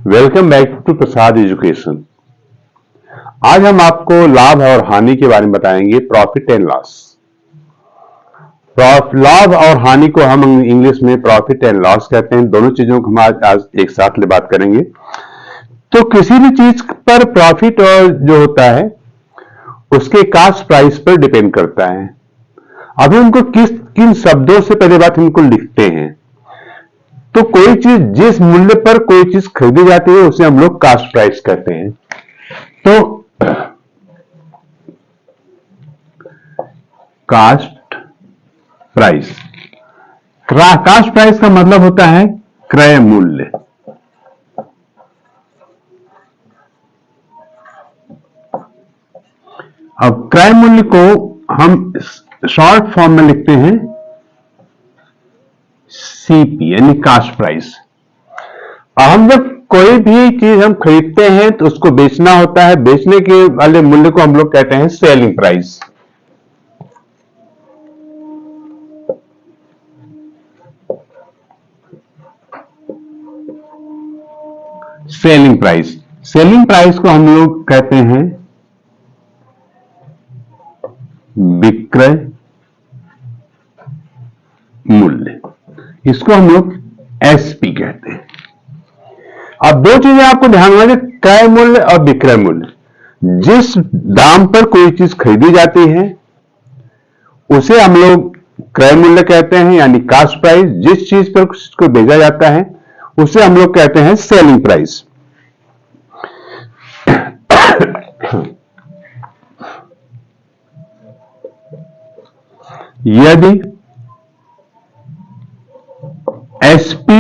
Welcome back to Prasad education. आज हम आपको लाभ और हानि के बारे में बताएंगे, प्रॉफिट एंड लॉस। लाभ और हानि को हम इंग्लिश में प्रॉफिट एंड लॉस कहते हैं। दोनों चीजों को हम आज एक साथ बात करेंगे। तो किसी भी चीज पर प्रॉफिट और जो होता है उसके कास्ट प्राइस पर डिपेंड करता है। अभी उनको किन शब्दों से पहले बात इनको लिखते हैं। तो कोई चीज जिस मूल्य पर कोई चीज खरीदी जाती है उसे हम लोग कास्ट प्राइस कहते हैं। तो कास्ट प्राइस, कास्ट प्राइस का मतलब होता है क्रय मूल्य। अब क्रय मूल्य को हम शॉर्ट फॉर्म में लिखते हैं सीपी, यानी कास्ट प्राइस। हम जब कोई भी चीज हम खरीदते हैं तो उसको बेचना होता है, बेचने के वाले मूल्य को हम लोग कहते हैं सेलिंग प्राइस। सेलिंग प्राइस को हम लोग कहते हैं विक्रय मूल्य। इसको हम लोग एसपी कहते हैं। अब दो चीजें आपको ध्यान रखना, क्रय मूल्य और विक्रय मूल्य। जिस दाम पर कोई चीज खरीदी जाती है उसे हम लोग क्रय मूल्य कहते हैं, यानी कास्ट प्राइस। जिस चीज पर उसको बेचा जाता है उसे हम लोग कहते हैं सेलिंग प्राइस। यदि SP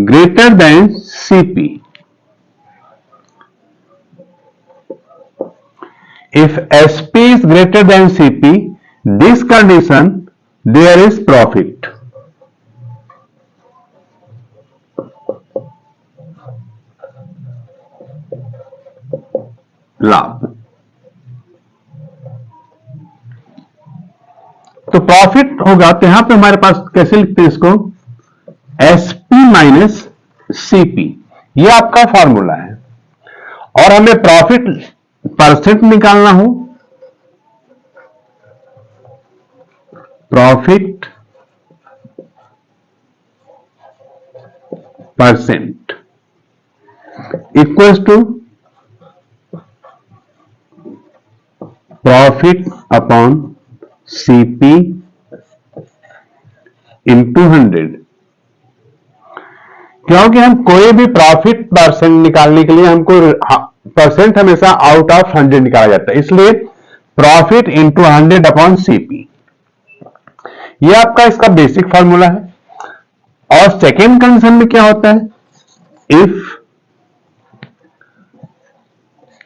greater than CP. If SP is greater than CP, this condition there is profit. लाभ। तो प्रॉफिट होगा, तो यहां पे हमारे पास कैसे लिखते हैं इसको, एसपी माइनस सीपी। यह आपका फॉर्मूला है। और हमें प्रॉफिट परसेंट निकालना हो, profit percent equals to profit upon CP into 100। क्योंकि हम कोई भी प्रॉफिट परसेंट निकालने के लिए हमको परसेंट हमेशा आउट ऑफ 100 निकाला जाता है, इसलिए प्रॉफिट इंटू 100 अपॉन सीपी। यह आपका इसका बेसिक फॉर्मूला है। और सेकेंड कंडीशन में क्या होता है, if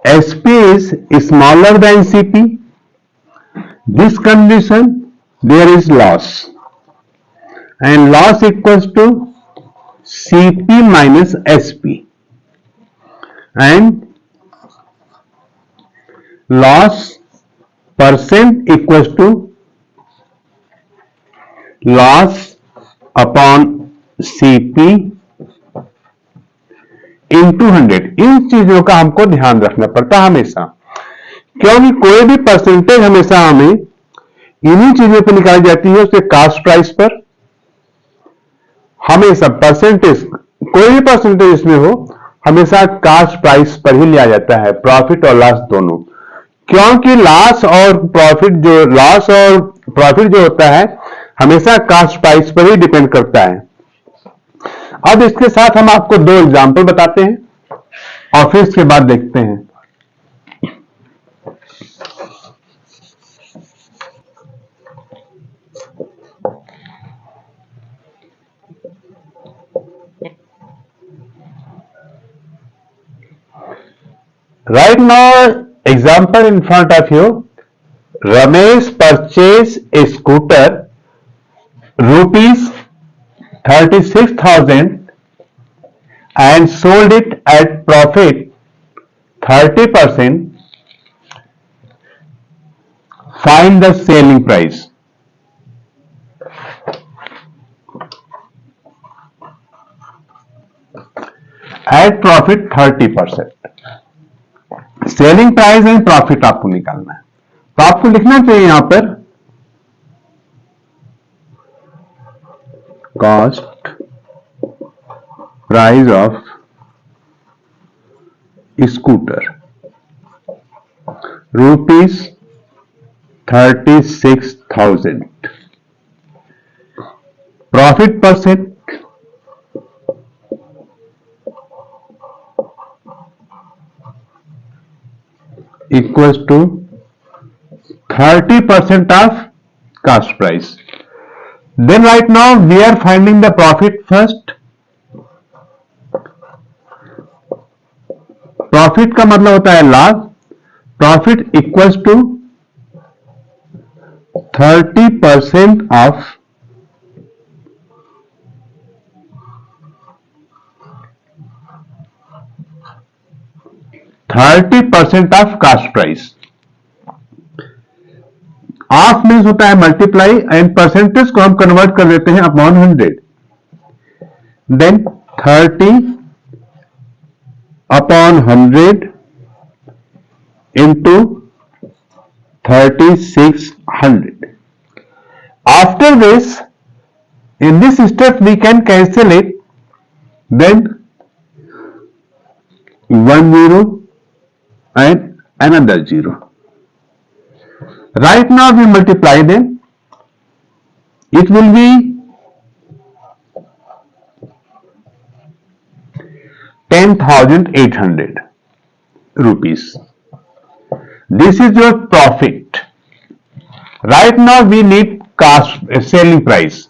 SP is smaller than CP, this condition there is loss, and loss equals to CP minus SP, and loss percent equals to loss upon CP into 100। इन चीजों का हमको ध्यान रखना पड़ता है हमेशा, क्योंकि कोई भी परसेंटेज हमेशा हमें इन्हीं चीजों पर निकाली जाती है, उसके कास्ट प्राइस पर। हमेशा परसेंटेज, कोई भी परसेंटेज इसमें हो, हमेशा कास्ट प्राइस पर ही लिया जाता है, प्रॉफिट और लॉस दोनों। क्योंकि लॉस और प्रॉफिट जो होता है हमेशा कास्ट प्राइस पर ही डिपेंड करता है। अब इसके साथ हम आपको दो एग्जांपल बताते हैं और फिर इसके बाद देखते हैं। Right now, example in front of you. Ramesh purchased a scooter rupees 36,000 and sold it at profit 30%. Find the selling price. At profit 30%। Selling price and profit आपको निकालना है, तो आपको लिखना चाहिए यहां पर cost price of scooter ₹36,000, profit percent equals to 30% of cost price. Then right now we are finding the profit first. Profit का मतलब होता है लाभ, profit equals to 30% of 30% of cost price. Of means होता है मल्टीप्लाई एंड परसेंटेज को हम convert कर देते हैं upon 100। Then 30 upon 100 into 3600. After this, in this step we can cancel it, then 1 0 and another 0. Right now we multiply them, it will be 10,800 rupees. This is your profit. Right now we need cost selling price.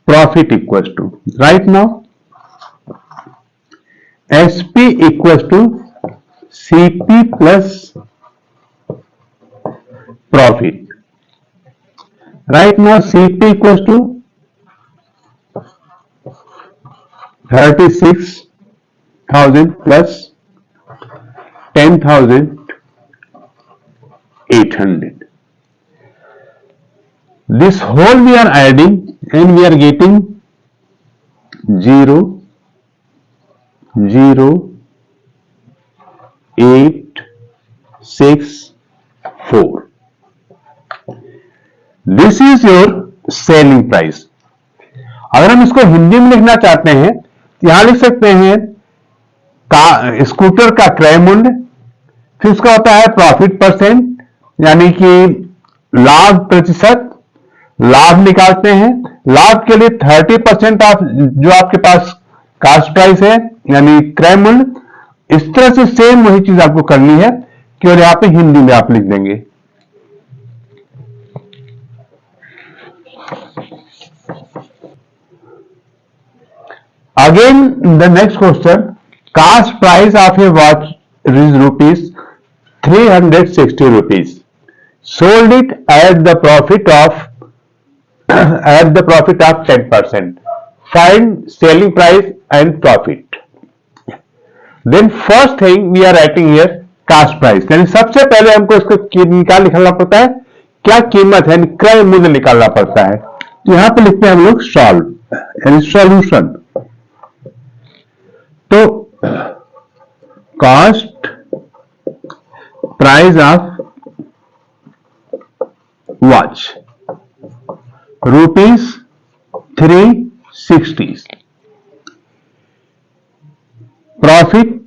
Profit equals to, right now SP equals to CP plus profit. Right now CP equals to 36,000 plus 10,800. This whole we are adding and we are getting 0 0 8 6 4. This is your selling price. अगर हम इसको हिंदी में लिखना चाहते हैं तो यहां लिख सकते हैं स्कूटर का क्रय मूल्य, फिर उसका होता है प्रॉफिट परसेंट, यानी कि लाभ प्रतिशत, लाभ निकालते हैं, लाभ के लिए 30% ऑफ जो आपके पास कास्ट प्राइस है यानी क्रय मूल्य। इस तरह से सेम वही चीज आपको करनी है कि और यहां पे हिंदी में आप लिख देंगे। Again, the next question, cost price of a watch is ₹360 rupees. Sold it at the profit of 10%. Find selling price and profit. Then first thing we are writing here cost price. यानी सबसे पहले हमको इसको क्या निकालना पड़ता है, क्या कीमत है, क्रय मूल्य निकालना पड़ता है। तो यहां पे लिखते हैं हम लोग सॉल्व यानी सॉल्यूशन। तो cost price of watch ₹360, profit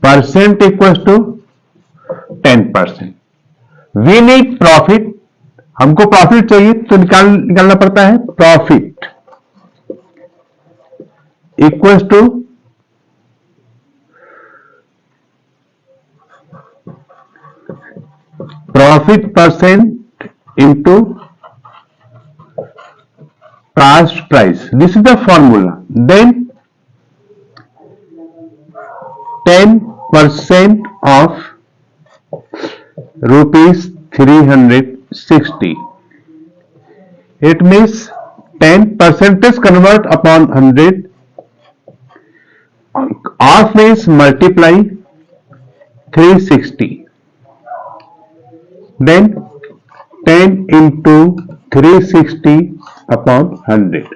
percent equals to 10%। We need profit, हमको प्रॉफिट चाहिए तो निकालना पड़ता है profit equals to profit percent into cost price. This is the formula. Then 10% of ₹360. It means 10% convert upon 100. Off means multiply 360. then 10 into 360 upon 100.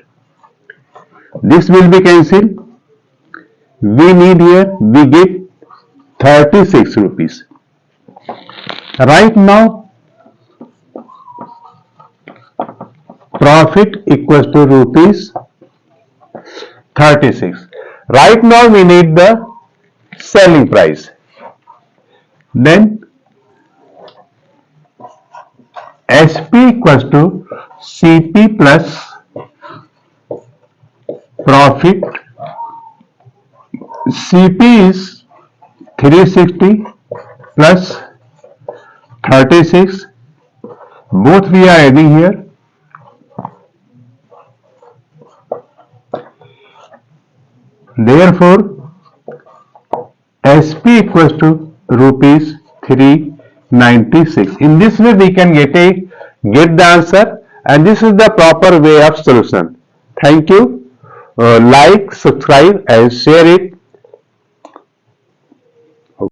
This will be cancelled. We need here, we get 36 rupees. Right now, profit equals to rupees 36. Right now we need the selling price. Then SP equals to CP plus profit. CP is 360 plus 36. Both we are adding here. Therefore, SP equals to rupees 396. In this way, we can get the answer, and this is the proper way of solution. Thank you. Like, subscribe, and share it.